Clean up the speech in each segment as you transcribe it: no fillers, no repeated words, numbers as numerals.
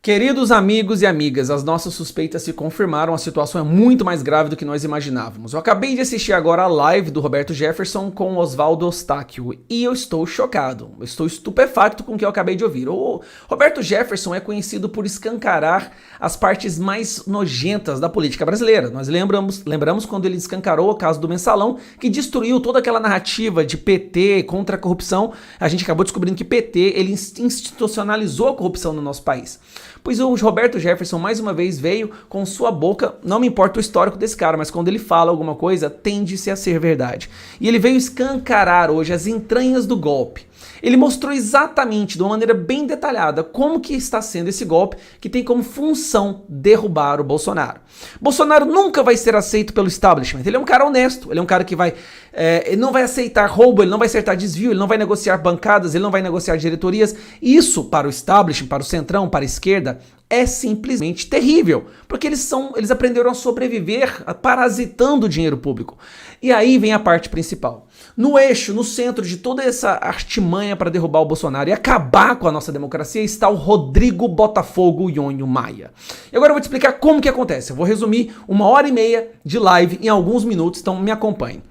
Queridos amigos e amigas, as nossas suspeitas se confirmaram, a situação é muito mais grave do que nós imaginávamos. Eu acabei de assistir agora a live do Roberto Jefferson com Oswaldo Eustáquio e eu estou chocado, eu estou estupefacto com o que eu acabei de ouvir. O Roberto Jefferson é conhecido por escancarar as partes mais nojentas da política brasileira. Nós lembramos quando ele escancarou o caso do Mensalão, que destruiu toda aquela narrativa de PT contra a corrupção. A gente acabou descobrindo que PT ele institucionalizou a corrupção no nosso país. Pois o Roberto Jefferson mais uma vez veio com sua boca, não me importa o histórico desse cara, mas quando ele fala alguma coisa, tende-se a ser verdade. E ele veio escancarar hoje as entranhas do golpe. Ele mostrou exatamente, de uma maneira bem detalhada, como que está sendo esse golpe que tem como função derrubar o Bolsonaro. Bolsonaro nunca vai ser aceito pelo establishment, ele é um cara honesto, ele é um cara que ele não vai aceitar roubo, ele não vai aceitar desvio, ele não vai negociar bancadas, ele não vai negociar diretorias. Isso para o establishment, para o centrão, para a esquerda, é simplesmente terrível, porque eles aprenderam a sobreviver parasitando o dinheiro público. E aí vem a parte principal. No eixo, no centro de toda essa artimanha para derrubar o Bolsonaro e acabar com a nossa democracia está o Rodrigo Botafogo Nhonho Maia. E agora eu vou te explicar como que acontece. Eu vou resumir 1h30 de live em alguns minutos, então me acompanhe.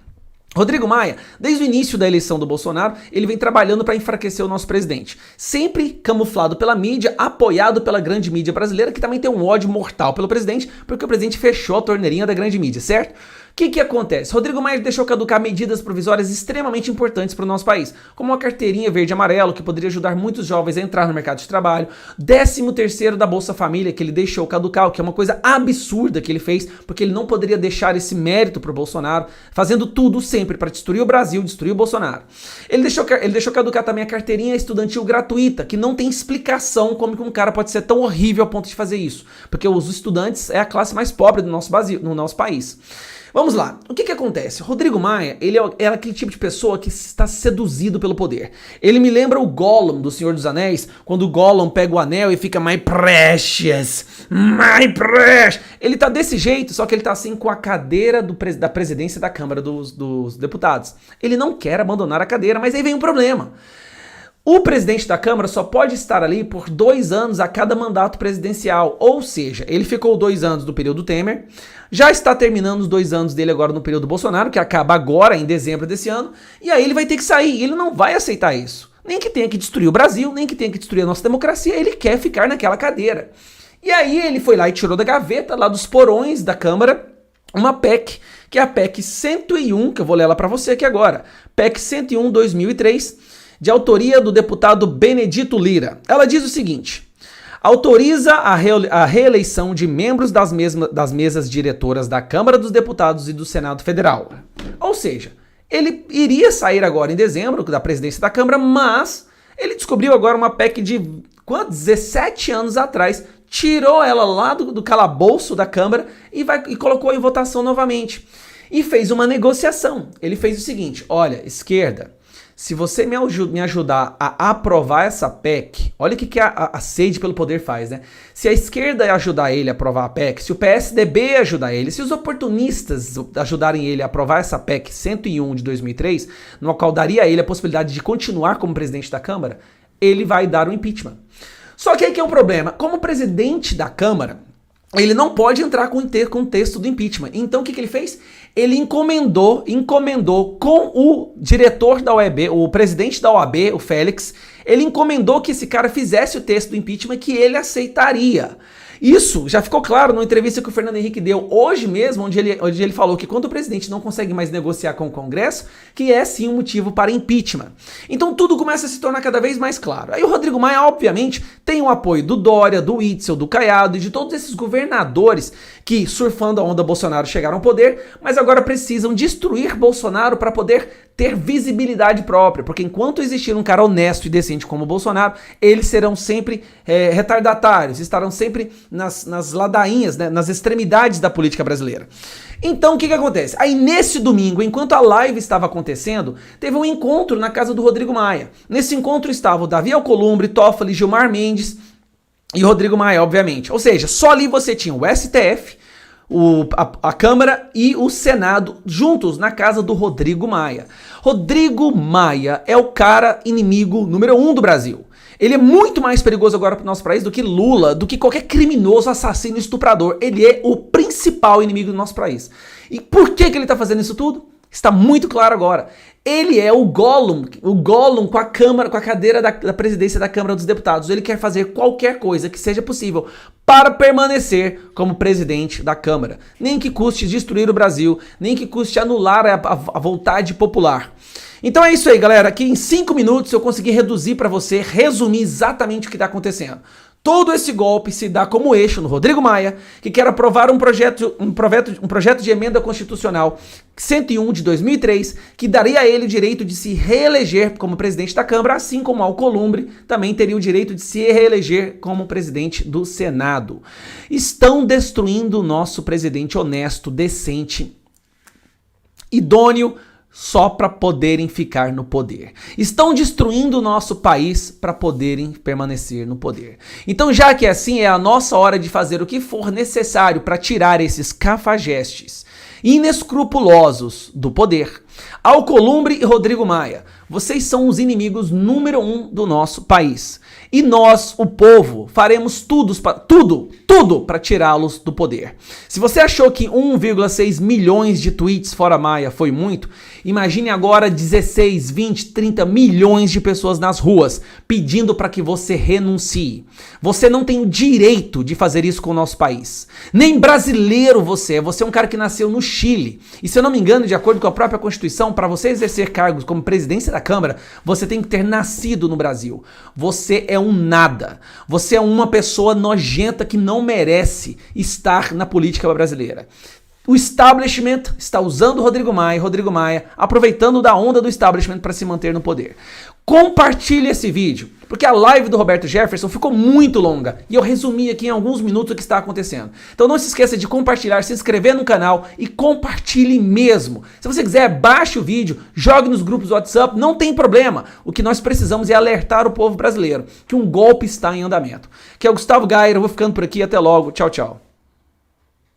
Rodrigo Maia, desde o início da eleição do Bolsonaro, ele vem trabalhando para enfraquecer o nosso presidente. Sempre camuflado pela mídia, apoiado pela grande mídia brasileira, que também tem um ódio mortal pelo presidente, porque o presidente fechou a torneirinha da grande mídia, certo? O que acontece? Rodrigo Maia deixou caducar medidas provisórias extremamente importantes para o nosso país, como a carteirinha verde e amarelo, que poderia ajudar muitos jovens a entrar no mercado de trabalho, 13º da Bolsa Família, que ele deixou caducar, o que é uma coisa absurda que ele fez, porque ele não poderia deixar esse mérito para o Bolsonaro, fazendo tudo sempre para destruir o Brasil, destruir o Bolsonaro. Ele deixou caducar também a carteirinha estudantil gratuita, que não tem explicação como que um cara pode ser tão horrível a ponto de fazer isso, porque os estudantes é a classe mais pobre do nosso país. Vamos lá, o que acontece? Rodrigo Maia, ele é aquele tipo de pessoa que está seduzido pelo poder. Ele me lembra o Gollum do Senhor dos Anéis, quando o Gollum pega o anel e fica my precious. Ele tá desse jeito, só que ele tá assim com a cadeira da presidência da Câmara dos Deputados. Ele não quer abandonar a cadeira, mas aí vem um problema. O presidente da Câmara só pode estar ali por 2 anos a cada mandato presidencial, ou seja, ele ficou 2 anos do período Temer, já está terminando os 2 anos dele agora no período Bolsonaro, que acaba agora em dezembro desse ano, e aí ele vai ter que sair, ele não vai aceitar isso. Nem que tenha que destruir o Brasil, nem que tenha que destruir a nossa democracia, ele quer ficar naquela cadeira. E aí ele foi lá e tirou da gaveta, lá dos porões da Câmara, uma PEC, que é a PEC 101, que eu vou ler ela para você aqui agora, PEC 101/2003, de autoria do deputado Benedito Lira. Ela diz o seguinte: autoriza a reeleição de membros das mesas diretoras da Câmara dos Deputados e do Senado Federal. Ou seja, ele iria sair agora em dezembro da presidência da Câmara, mas ele descobriu agora uma PEC de 17 anos atrás, tirou ela lá do calabouço da Câmara e colocou em votação novamente. E fez uma negociação. Ele fez o seguinte: olha, esquerda, se você me ajudar a aprovar essa PEC, olha o que a sede pelo poder faz, né? Se a esquerda ajudar ele a aprovar a PEC, se o PSDB ajudar ele, se os oportunistas ajudarem ele a aprovar essa PEC 101 de 2003, no qual daria a ele a possibilidade de continuar como presidente da Câmara, ele vai dar o impeachment. Só que aí que é um problema. Como presidente da Câmara, ele não pode entrar com o texto do impeachment. Então o que ele fez? Ele encomendou com o diretor da OAB, o presidente da OAB, o Félix, ele encomendou que esse cara fizesse o texto do impeachment, que ele aceitaria. Isso já ficou claro numa entrevista que o Fernando Henrique deu hoje mesmo, onde ele falou que quando o presidente não consegue mais negociar com o Congresso, que é sim um motivo para impeachment. Então tudo começa a se tornar cada vez mais claro. Aí o Rodrigo Maia, obviamente, tem o apoio do Dória, do Witzel, do Caiado e de todos esses governadores que, surfando a onda Bolsonaro, chegaram ao poder, mas agora precisam destruir Bolsonaro para poder ter visibilidade própria, porque enquanto existir um cara honesto e decente como o Bolsonaro, eles serão sempre retardatários, estarão sempre nas ladainhas, né, nas extremidades da política brasileira. Então o que acontece? Aí nesse domingo, enquanto a live estava acontecendo, teve um encontro na casa do Rodrigo Maia. Nesse encontro estavam Davi Alcolumbre, Toffoli, Gilmar Mendes e Rodrigo Maia, obviamente. Ou seja, só ali você tinha o STF, a Câmara e o Senado juntos na casa do Rodrigo Maia. Rodrigo Maia é o cara inimigo número 1 do Brasil. Ele é muito mais perigoso agora para o nosso país do que Lula, do que qualquer criminoso, assassino, estuprador. Ele é o principal inimigo do nosso país. E por que ele está fazendo isso tudo? Está muito claro agora. Ele é o Gollum com a Câmara, com a cadeira da presidência da Câmara dos Deputados. Ele quer fazer qualquer coisa que seja possível para permanecer como presidente da Câmara. Nem que custe destruir o Brasil, nem que custe anular a vontade popular. Então é isso aí, galera. Aqui em 5 minutos eu consegui reduzir para você, resumir exatamente o que está acontecendo. Todo esse golpe se dá como eixo no Rodrigo Maia, que quer aprovar um projeto de emenda constitucional 101 de 2003, que daria a ele o direito de se reeleger como presidente da Câmara, assim como Alcolumbre também teria o direito de se reeleger como presidente do Senado. Estão destruindo o nosso presidente honesto, decente, idôneo, só para poderem ficar no poder. Estão destruindo o nosso país para poderem permanecer no poder. Então, já que é assim, é a nossa hora de fazer o que for necessário para tirar esses cafajestes inescrupulosos do poder. Alcolumbre e Rodrigo Maia, vocês são os inimigos número 1 do nosso país. E nós, o povo, faremos tudo para tirá-los do poder. Se você achou que 1,6 milhões de tweets fora Maia foi muito, imagine agora 16, 20, 30 milhões de pessoas nas ruas pedindo para que você renuncie. Você não tem o direito de fazer isso com o nosso país. Nem brasileiro você é. Você é um cara que nasceu no Chile. E se eu não me engano, de acordo com a própria Constituição, para você exercer cargos como presidência da Câmara, você tem que ter nascido no Brasil. Você é um nada. Você é uma pessoa nojenta que não merece estar na política brasileira. O establishment está usando Rodrigo Maia, aproveitando da onda do establishment para se manter no poder. Compartilhe esse vídeo, porque a live do Roberto Jefferson ficou muito longa e eu resumi aqui em alguns minutos o que está acontecendo. Então não se esqueça de compartilhar, se inscrever no canal e compartilhe mesmo. Se você quiser, baixe o vídeo, jogue nos grupos do WhatsApp, não tem problema. O que nós precisamos é alertar o povo brasileiro que um golpe está em andamento. Que é o Gustavo Gayer, eu vou ficando por aqui, até logo, tchau, tchau.